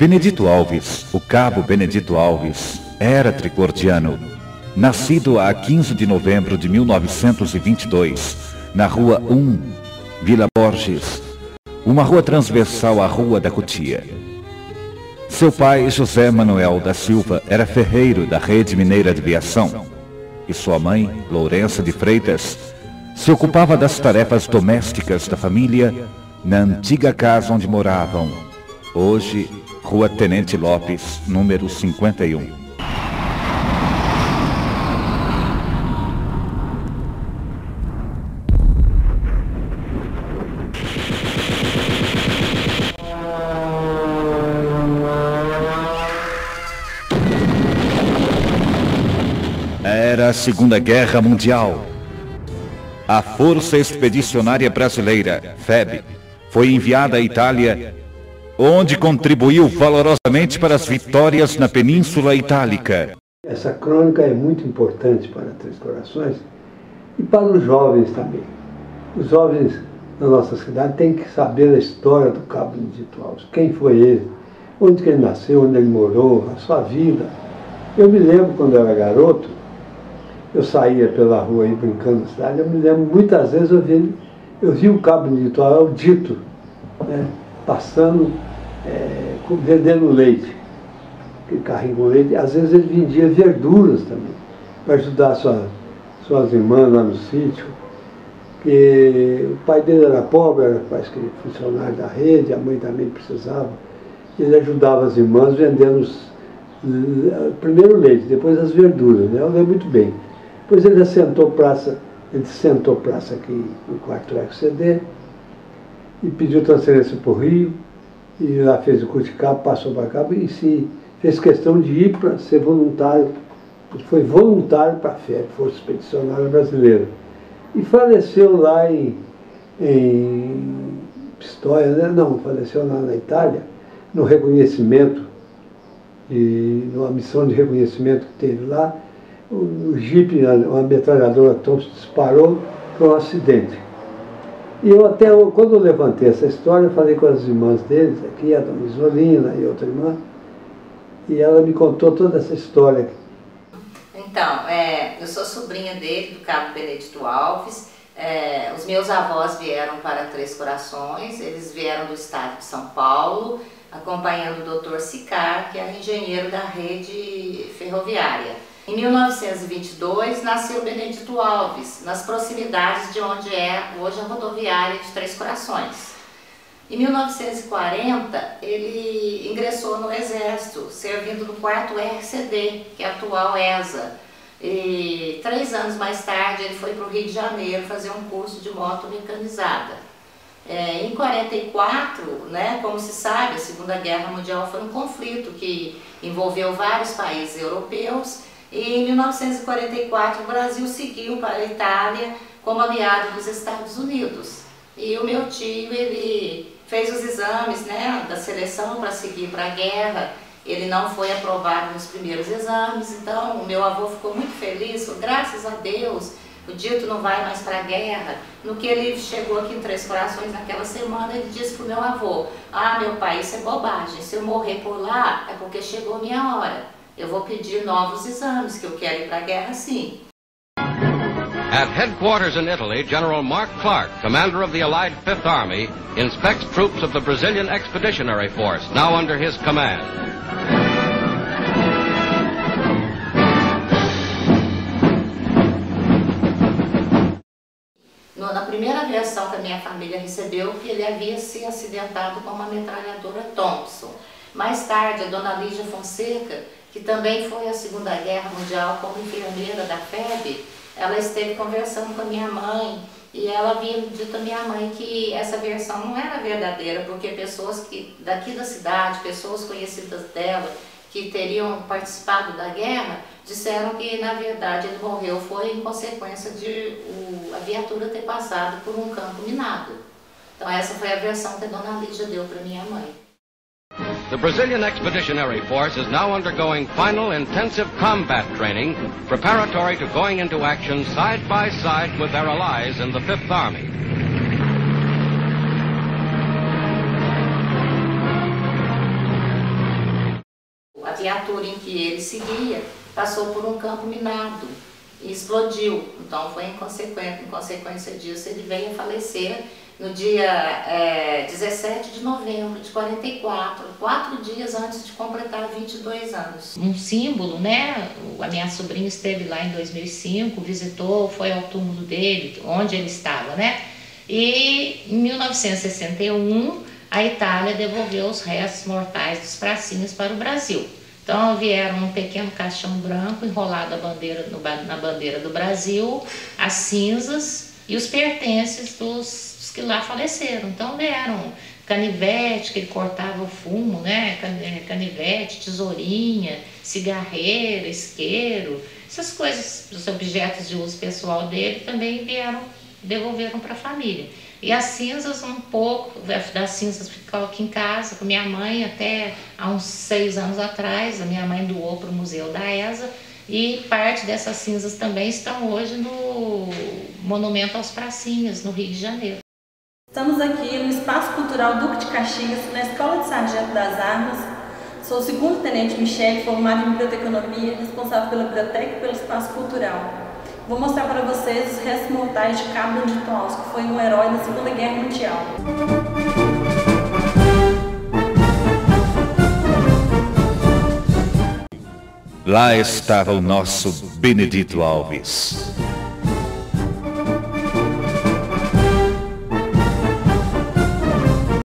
Benedito Alves, o cabo Benedito Alves, era tricordiano. Nascido a 15 de novembro de 1922, na Rua 1, Vila Borges, uma rua transversal à Rua da Cutia. Seu pai, José Manuel da Silva, era ferreiro da Rede Mineira de Viação, e sua mãe, Lourença de Freitas, se ocupava das tarefas domésticas da família na antiga casa onde moravam, hoje, Rua Tenente Lopes, número 51. Era a Segunda Guerra Mundial. A Força Expedicionária Brasileira, FEB, foi enviada à Itália, onde contribuiu valorosamente para as vitórias na Península Itálica. Essa crônica é muito importante para Três Corações e para os jovens também. Os jovens da nossa cidade têm que saber a história do cabo Benedito Alves. Quem foi ele, onde que ele nasceu, onde ele morou, a sua vida. Eu me lembro quando eu era garoto, eu saía pela rua aí brincando na cidade, eu me lembro muitas vezes eu vi o cabo Benedito Alves dito, né, passando, vendendo leite, aquele carrinho com leite. Às vezes ele vendia verduras também, para ajudar suas irmãs lá no sítio. Que o pai dele era pobre, era quase que funcionário da rede, a mãe também precisava. Ele ajudava as irmãs vendendo primeiro o leite, depois as verduras, né? Eu lembro muito bem. Depois ele sentou praça aqui no quarto RCD e pediu transferência para o Rio, e lá fez o curso de cabo, passou para cabo e fez questão de ir para ser voluntário, foi voluntário para a FEB, Força Expedicionária Brasileira. E faleceu lá em Pistoia, né? Não, faleceu lá na Itália, no reconhecimento, numa missão de reconhecimento que teve lá. O jipe, uma metralhadora Thompson disparou, foi um acidente. E quando eu levantei essa história, eu falei com as irmãs deles, aqui, a dona Isolina e outra irmã, e ela me contou toda essa história. Então, eu sou sobrinha dele, do cabo Benedito Alves. Os meus avós vieram para Três Corações, eles vieram do estado de São Paulo, acompanhando o Dr. Sicar, que era engenheiro da rede ferroviária. Em 1922 nasceu Benedito Alves, nas proximidades de onde é hoje a rodoviária de Três Corações. Em 1940 ele ingressou no Exército, servindo no 4º RCD, que é a atual ESA. E 3 anos mais tarde ele foi para o Rio de Janeiro fazer um curso de moto mecanizada. Em 1944, né, como se sabe, a Segunda Guerra Mundial foi um conflito que envolveu vários países europeus. E em 1944 o Brasil seguiu para a Itália como aliado dos Estados Unidos. E o meu tio, ele fez os exames, né, da seleção para seguir para a guerra. Ele não foi aprovado nos primeiros exames, então o meu avô ficou muito feliz, falou, graças a Deus, o Dito não vai mais para a guerra. No que ele chegou aqui em Três Corações naquela semana, ele disse para o meu avô, meu pai, isso é bobagem, se eu morrer por lá é porque chegou a minha hora. Eu vou pedir novos exames, que eu quero ir para a guerra sim. At headquarters in Italy, General Mark Clark, commander of the Allied Fifth Army, inspects troops of the Brazilian Expeditionary Force, now under his command. Na primeira versão que a minha família recebeu, que ele havia se acidentado com uma metralhadora Thompson. Mais tarde, a dona Lígia Fonseca, que também foi à Segunda Guerra Mundial como enfermeira da FEB, ela esteve conversando com a minha mãe e ela havia dito à minha mãe que essa versão não era verdadeira, porque pessoas daqui da cidade, pessoas conhecidas dela, que teriam participado da guerra, disseram que na verdade ele morreu foi em consequência de a viatura ter passado por um campo minado. Então essa foi a versão que a dona Lígia deu para minha mãe. The Brazilian Expeditionary Force is now undergoing final intensive combat training, preparatory to going into action side by side with their allies in the Fifth Army. viatura em que ele seguia passou por um campo minado e explodiu. Então foi em consequência disso ele veio a falecer no dia 17 de novembro de 44, 4 dias antes de completar 22 anos. Um símbolo, né? A minha sobrinha esteve lá em 2005, visitou, foi ao túmulo dele, onde ele estava, né? E em 1961 a Itália devolveu os restos mortais dos pracinhas para o Brasil. Então vieram um pequeno caixão branco enrolado na bandeira do Brasil, as cinzas e os pertences dos que lá faleceram. Então deram canivete, que ele cortava o fumo, né? Canivete, tesourinha, cigarreira, isqueiro, essas coisas, os objetos de uso pessoal dele também devolveram para a família. E as cinzas, um pouco das cinzas ficou aqui em casa com minha mãe até há uns 6 anos atrás. A minha mãe doou para o Museu da ESA e parte dessas cinzas também estão hoje no Monumento aos Pracinhas, no Rio de Janeiro. Estamos aqui no Espaço Cultural Duque de Caxias, na Escola de Sargento das Armas. Sou o 2º Tenente Michele, formado em Biblioteconomia, responsável pela biblioteca e pelo espaço cultural. Vou mostrar para vocês os restos mortais de Cabo Benedito Alves, que foi um herói da Segunda Guerra Mundial. Lá estava o nosso Benedito Alves.